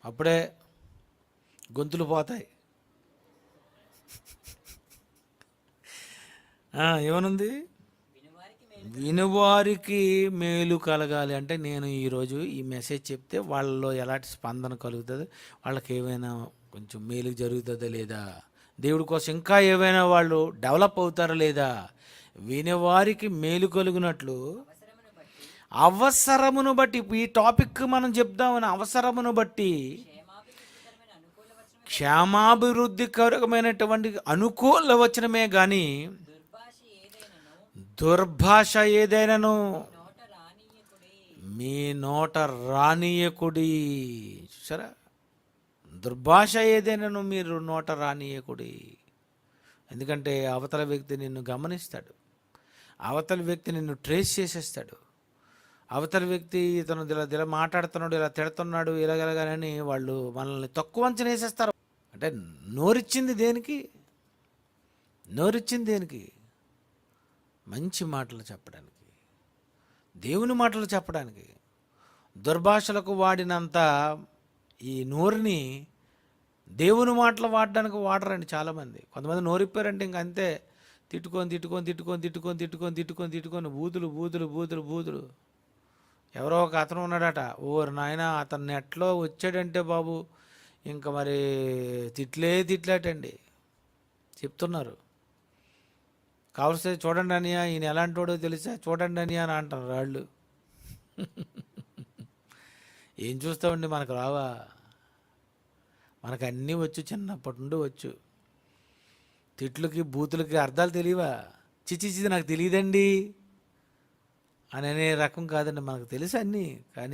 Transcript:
అప్పుడే గొంతులు పోతాయి. ఏమనుంది? వినువారికి మేలు కలగాలి అంటే నేను ఈరోజు ఈ మెసేజ్ చెప్తే వాళ్ళలో ఎలాంటి స్పందన కలుగుతుంది, వాళ్ళకి ఏమైనా కొంచెం మేలు జరుగుతుందా లేదా, దేవుడి కోసం ఇంకా ఏమైనా వాళ్ళు డెవలప్ అవుతారా లేదా, వినేవారికి మేలు కలుగునట్లు అవసరమును బట్టి, ఈ టాపిక్ మనం చెప్దామని అవసరమును బట్టి క్షేమాభివృద్ధికరమైనటువంటి అనుకూల వచనమే కానీ దుర్భాష ఏదైనాను మీ నోట రానియకుడి. చూసారా, దుర్భాష ఏదైనాను మీరు నోట రానియకుడి. ఎందుకంటే అవతల వ్యక్తి నిన్ను గమనిస్తాడు, అవతల వ్యక్తి నిన్ను ట్రేస్ చేసేస్తాడు, అవతల వ్యక్తి ఇతను ఇలా మాట్లాడుతున్నాడు, ఇలా తిడుతున్నాడు, ఇలాగలగానని వాళ్ళు మనల్ని తక్కువ అంచనా వేసేస్తారు. అంటే నోరిచ్చింది దేనికి? నోరిచ్చింది దేనికి? మంచి మాటలు చెప్పడానికి, దేవుని మాటలు చెప్పడానికి. దుర్భాషలకు వాడినంత ఈ నోరుని దేవుని మాటలు వాడడానికి వాడరండి చాలామంది. కొంతమంది నోరిప్పారంటే ఇంక అంతే, తిట్టుకొని తిట్టుకొని తిట్టుకొని తిట్టుకొని తిట్టుకొని తిట్టుకొని తిట్టుకొని బూతులు బూతులు బూతులు బూతులు. ఎవరో ఒక అతను ఉన్నాడట, ఓరు నాయన అతను నెట్లో వచ్చాడంటే బాబు ఇంకా మరి తిట్లాటండి చెప్తున్నారు. కావలసి చూడండి అనియా, ఈయన ఎలాంటి వాడో తెలుసా, చూడండి అనియా అని అంటారు వాళ్ళు. ఏం చూస్తామండి, మనకు రావా? మనకు అన్నీ వచ్చు, చిన్నప్పటి నుండి వచ్చు. తిట్లకి బూతులకి అర్థాలు తెలియవా? చిచి నాకు తెలియదండి అని అనే రకం కాదండి, మనకు తెలుసు అన్నీ. కానీ